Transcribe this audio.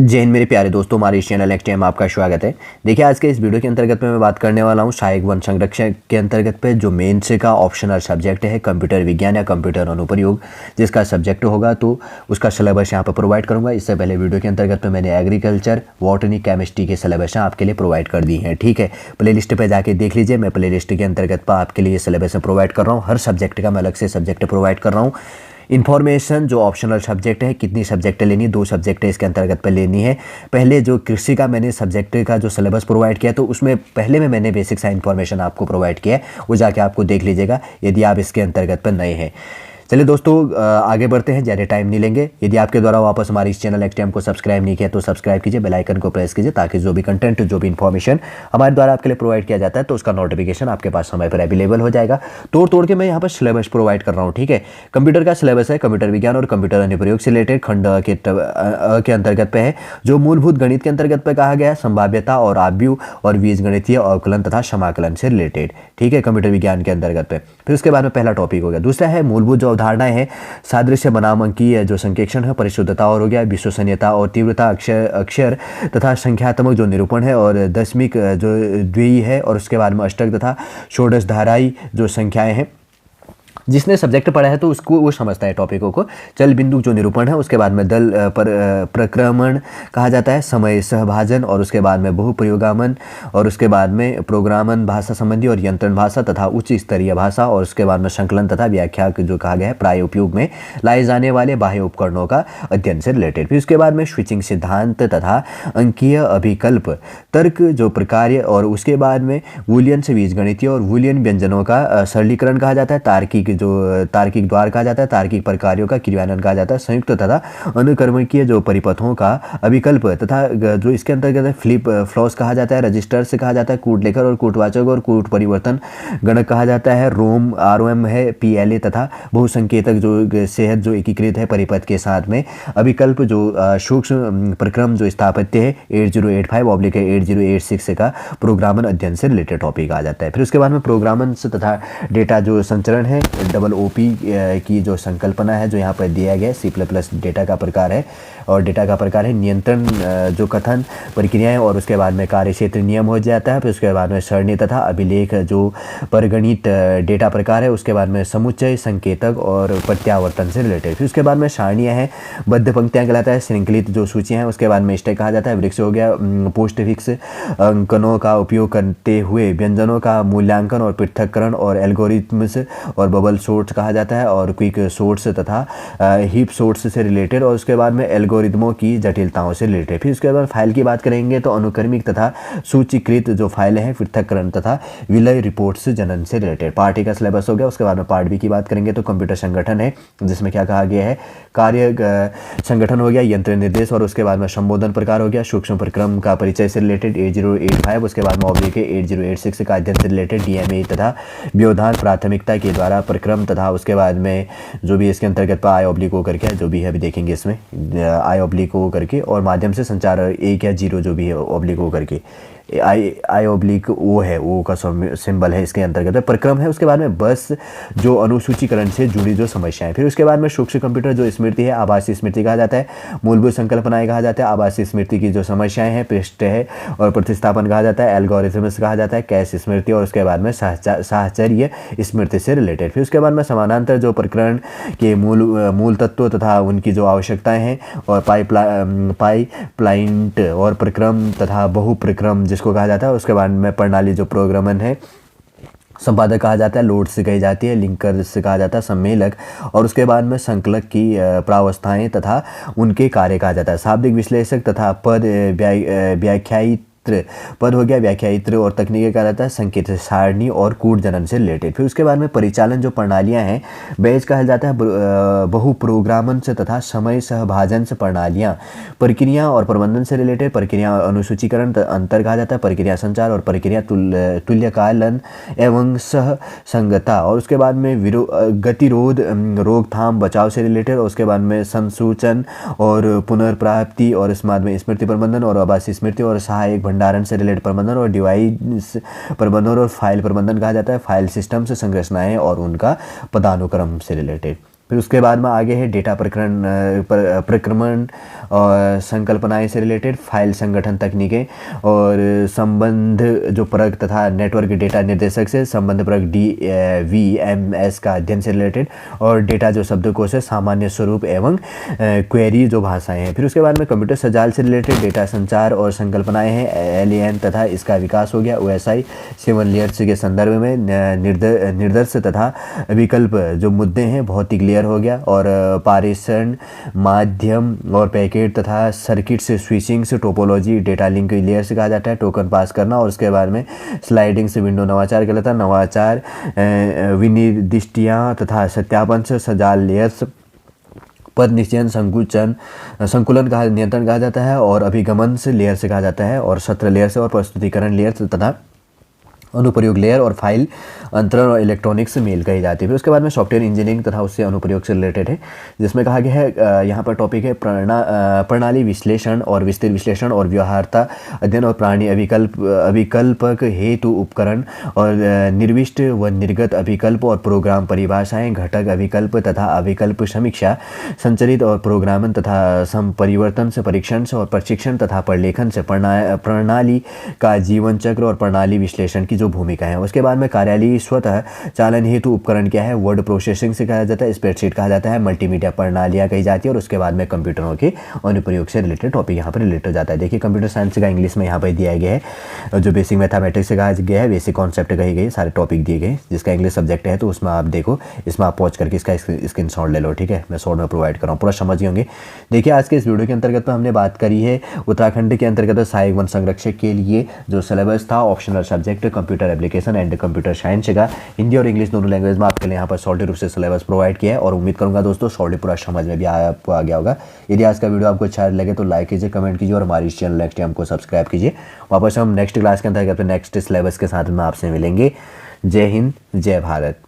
जय हिंद मेरे प्यारे दोस्तों, हमारे इस चैनल नेक्स्ट टाइम आपका स्वागत है। देखिए, आज के इस वीडियो के अंतर्गत में मैं बात करने वाला हूँ सहायक वन संरक्षक के अंतर्गत पे जो मेंस का ऑप्शनल सब्जेक्ट है कंप्यूटर विज्ञान या कंप्यूटर अनुप्रयोग, जिसका सब्जेक्ट होगा तो उसका सिलेबस यहाँ पर प्रोवाइड करूँगा। इससे पहले वीडियो के अंतर्गत में मैंने एग्रीकल्चर, बॉटनी, केमिस्ट्री के सिलेबस आपके लिए प्रोवाइड कर दी हैं। ठीक है, प्ले लिस्ट पर जाके देख लीजिए। मैं प्ले लिस्ट के अंतर्गत पर आपके लिए सिलेबस प्रोवाइड कर रहा हूँ। हर सब्जेक्ट का मैं अलग से सब्जेक्ट प्रोवाइड कर रहा हूँ। इन्फॉर्मेशन जो ऑप्शनल सब्जेक्ट है, कितनी सब्जेक्ट लेनी है, 2 सब्जेक्ट है इसके अंतर्गत पे लेनी है। पहले जो कृषि का मैंने सब्जेक्ट का जो सिलेबस प्रोवाइड किया तो उसमें पहले में मैंने बेसिक सा इन्फॉर्मेशन आपको प्रोवाइड किया है, वो जाके आपको देख लीजिएगा यदि आप इसके अंतर्गत पर नए हैं। चलिए दोस्तों, आगे बढ़ते हैं, ज़्यादा टाइम नहीं लेंगे। यदि आपके द्वारा वापस हमारे इस चैनल एक्सटेम को सब्सक्राइब नहीं किया तो सब्सक्राइब कीजिए, बेल आइकन को प्रेस कीजिए, ताकि जो भी कंटेंट, जो भी इन्फॉर्मेशन हमारे द्वारा आपके लिए प्रोवाइड किया जाता है तो उसका नोटिफिकेशन आपके पास समय पर अवेलेबल हो जाएगा। तोड़ के मैं यहाँ पर सिलेबस प्रोवाइड कर रहा हूँ। ठीक है, कंप्यूटर का सिलेबस है कंप्यूटर विज्ञान और कंप्यूटर अनुप्रयोग से रिलेटेड खंड के अंतर्गत पे है। जो मूलभूत गणित के अंतर्गत पे कहा गया है, संभाव्यता और आव्यूह और बीजगणितीय अवकलन तथा समाकलन से रिलेटेड। ठीक है, कंप्यूटर विज्ञान के अंतर्गत पे। फिर उसके बाद में पहला टॉपिक हो गया। दूसरा है मूलभूत जो अवधारणाएं हैं, सादृश्य बनाम अंकीय जो संकेक्षण है, परिशुद्धता और हो गया, विश्वसनीयता और तीव्रता, अक्षर तथा संख्यात्मक जो निरूपण है, और दशमिक जो द्वियी है, और उसके बाद में अष्टक तथा षोडश धाराई जो संख्याएं हैं। जिसने सब्जेक्ट पढ़ा है तो उसको वो समझता है टॉपिकों को। चल बिंदु जो निरूपण है, उसके बाद में दल प्रक्रमण कहा जाता है, समय सहभाजन, और उसके बाद में बहुप्रयोगामन, और उसके बाद में प्रोग्रामन, भाषा संबंधी और यंत्रण भाषा तथा उच्च स्तरीय भाषा, और उसके बाद में संकलन तथा व्याख्या जो कहा गया है, प्राय उपयोग में लाए जाने वाले बाह्य उपकरणों का अध्ययन से रिलेटेड। फिर उसके बाद में स्विचिंग सिद्धांत तथा अंकीय अभिकल्प तर्क जो प्रकार्य, और उसके बाद में वूलियन से बीजगणितीय और वूलियन व्यंजनों का सरलीकरण कहा जाता है, तार्किक जो तार्किक द्वार कहा जाता है, तार्किक प्रकार्यों का क्रियान्वयन कहा जाता है, संयुक्त तथा अनुक्रमणीय जो परिपथों का अभिकल्प तथा जो इसके अंतर्गत फ्लिप फ्लॉस कहा जाता है, रजिस्टर से कहा जाता है, कूट लेखक और कूटवाचक और कूट परिवर्तन गणक कहा जाता है, रोम ROM है, PLA तथा बहुसंकेतक जो सेहत जो एकीकृत है परिपथ के साथ में, अभिकल्प जो सूक्ष्म प्रक्रम जो स्थापत्य है 8085/8086 का प्रोग्रामन अध्ययन से रिलेटेड टॉपिक आ जाता है। फिर उसके बाद में प्रोग्रामन तथा डेटा जो संचरण है, OOP की जो संकल्पना है जो यहाँ पर दिया गया है, C++ डेटा का प्रकार है, और डेटा का प्रकार है नियंत्रण जो कथन प्रक्रियाएं, और उसके बाद में कार्यक्षेत्र नियम हो जाता है। फिर उसके बाद में सरणी तथा अभिलेख जो परगणित डेटा प्रकार है, उसके बाद में समुच्चय, संकेतक और प्रत्यावर्तन से रिलेटेड। फिर उसके बाद में सारणियाँ हैं, बद्ध पंक्तियाँ कहलाता है, श्रृंखलित जो सूचियाँ हैं, उसके बाद में स्टैक कहा जाता है, वृक्ष हो गया, पोस्ट फिक्स अंकनों का उपयोग करते हुए व्यंजनों का मूल्यांकन और पृथक्करण, और एल्गोरिथम्स और बबल सोर्ट्स कहा जाता है, और क्विक सोर्ट्स तथा हीप सोर्ट्स से रिलेटेड, और उसके बाद में एल्गोरिथमों की जटिलताओं से रिलेटेड। फिर उसके बाद फाइल की बात करेंगे तो अनुक्रमिक तथा सूचीकृत जो फाइलें हैं, पृथक्करण तथा विलय रिपोर्ट्स जनन से रिलेटेड। पार्ट ए का सिलेबस हो गया। उसके बाद में पार्ट बी की बात करेंगे तो कंप्यूटर संगठन है, जिसमें क्या कहा गया है, कार्य संगठन हो गया, यंत्र निर्देश, और उसके बाद में संबोधन प्रकार हो गया, सूक्ष्म प्रक्रम का परिचय से रिलेटेड 8085, उसके बाद में ऑब्लिक 8086 का अध्ययन से रिलेटेड, DMA तथा व्यवधान प्राथमिकता के द्वारा प्रक्रम, तथा उसके बाद में जो भी इसके अंतर्गत पर I/O करके जो भी है अभी देखेंगे इसमें I/O करके, और माध्यम से संचार 1 या 0 जो भी है O करके, I/O है, O का सिंबल है इसके अंतर्गत प्रक्रम है। उसके बाद में बस जो अनुसूचीकरण से जुड़ी जो समस्याएं। फिर उसके बाद में सूक्ष्म कंप्यूटर जो स्मृति है, आभासी स्मृति कहा जाता है, मूलभूत संकल्पनाएं कहा जाता है, आभासी स्मृति की जो समस्याएं हैं, पृष्ठ है और प्रतिस्थापन कहा जाता है, एल्गोरिथम्स कहा जाता है, कैश स्मृति, और उसके बाद में साहचर्य स्मृति से रिलेटेड। फिर उसके बाद में समानांतर जो प्रकरण के मूल तत्व तथा उनकी जो आवश्यकताएं हैं, और पाइपलाइन और प्रक्रम तथा बहुप्रक्रम जिसको कहा जाता है। उसके बाद में प्रणाली जो प्रोग्रामन है, संपादक कहा जाता है, लोड से कही जाती है, लिंकर से कहा जाता है, सम्मेलक, और उसके बाद में संकलक की प्रावस्थाएं तथा उनके कार्य कहा जाता है, शाब्दिक विश्लेषक तथा पद व्याख्यायित पद हो गया, व्याख्यायित्र, और तकनीकें कहा जाता है, संकेत सारणी और कूट जनन से रिलेटेड। फिर उसके बाद में परिचालन जो प्रणालियां हैं, बैच कहा जाता है, बहु प्रोग्रामन से तथा समय सहभाजन से प्रणालियां, प्रक्रिया और प्रबंधन से रिलेटेड, प्रक्रिया अनुसूचीकरण अंतर कहा जाता है, प्रक्रिया संचार और प्रक्रिया तुल्यकालन एवं सह संगता, और उसके बाद में गतिरोध, रोकथाम, बचाव से रिलेटेड, और उसके बाद में संसूचन और पुनर्प्राप्ति, और इस बाद में स्मृति प्रबंधन और आभासी स्मृति और सहायक भंडारण से रिलेटेड प्रबंधन, और डिवाइस प्रबंधन और फाइल प्रबंधन कहा जाता है, फाइल सिस्टम से संरचनाएं और उनका पदानुक्रम से रिलेटेड। फिर उसके बाद में आगे है डेटा प्रक्रमण और संकल्पनाएं से रिलेटेड, फाइल संगठन तकनीकें और संबंध जो परक तथा नेटवर्क डेटा निर्देशक से संबंध परक DVMS का अध्ययन से रिलेटेड, और डेटा जो शब्दकोश है, सामान्य स्वरूप एवं क्वेरी जो भाषाएं हैं। फिर उसके बाद में कंप्यूटर संजाल से रिलेटेड डेटा संचार और संकल्पनाएं हैं, LAN तथा इसका विकास हो गया। OSI 7 लेयर्स के संदर्भ में निर्देश तथा विकल्प जो मुद्दे हैं, भौतिक लेयर हो गया। और पारेषण माध्यम और पैकेट तथा सर्किट से स्विचिंग से टोपोलॉजी डेटा लिंक लेयर से कहा जाता है, टोकन पास करना। और उसके बाद में स्लाइडिंग से विंडो नवाचार कहलाता है। नवाचार विनिर्दिष्टियाँ तथा सत्यापन से संजाल लेयर्स, पद निश्चयन संकुलन का नियंत्रण कहा जाता है। और अभिगमन से लेयर से कहा जाता है, और सत्र लेयर से, और प्रस्तुतिकरण लेयर से तथा अनुप्रयोग लेयर और फाइल अंतरण और इलेक्ट्रॉनिक्स से मेल कही जाती है। फिर उसके बाद में सॉफ्टवेयर इंजीनियरिंग तथा उससे अनुप्रयोग से रिलेटेड है, जिसमें कहा गया है यहाँ पर टॉपिक है प्रणाली विश्लेषण और विस्तार विश्लेषण और व्यवहार्यता अध्ययन और प्राणी अभिकल्पक हेतु उपकरण और निर्विष्ट व निर्गत अभिकल्प और प्रोग्राम परिभाषाएं, घटक अभिकल्प तथा अभिकल्प समीक्षा, संचरित और प्रोग्रामन तथा संपरिवर्तन से परीक्षण से और प्रशिक्षण तथा प्रलेखन से प्रणाली का जीवन चक्र और प्रणाली विश्लेषण की जो भूमिका है। उसके बाद में कार्यालयीय स्वतः चालन हेतु उपकरण क्या है, वर्ड प्रोसेसिंग से कहा जाता है, स्प्रेडशीट कहा जाता है, मल्टीमीडिया प्रणालियाँ कही जाती है। और उसके बाद में कंप्यूटरों के अनुप्रयोग से रिलेटेड टॉपिक यहाँ पर रिलेट हो जाता है। देखिए कंप्यूटर साइंस का इंग्लिश में यहाँ पर दिया गया है, जो बेसिक मैथमेटिक्स से कहा गया है, बेसिक कॉन्सेप्ट कही गई, सारे टॉपिक दिए गए। जिसका इंग्लिश सब्जेक्ट है तो उसमें आप देखो, इसमें आप पहुँच करके इसका स्क्रीनशॉट ले लो, ठीक है। मैं शॉर्ट में प्रोवाइड कर रहा हूँ, पूरा समझ गए होंगे। देखिए आज के इस वीडियो के अंतर्गत हमने बात करी है उत्तराखंड के अंतर्गत सहायक वन संरक्षक के लिए जो सिलेबस था, optional subject computer application and computer science का हिंदी और इंग्लिश दोनों लैंग्वेज में आपके लिए यहाँ पर सॉर्टी रूप से सिलेबस प्रोवाइड किया है। और उम्मीद करूंगा दोस्तों सॉर्टी पूरा समझ में भी आपको आ गया होगा। यदि आज का वीडियो आपको अच्छा लगे तो लाइक कीजिए, कमेंट कीजिए और हमारी इस चैनल नेक्स्ट को सब्सक्राइब कीजिए। वापस हम नेक्स्ट क्लास के अंतर्गत नेक्स्ट सिलेबस के साथ में आपसे मिलेंगे। जय हिंद, जय भारत।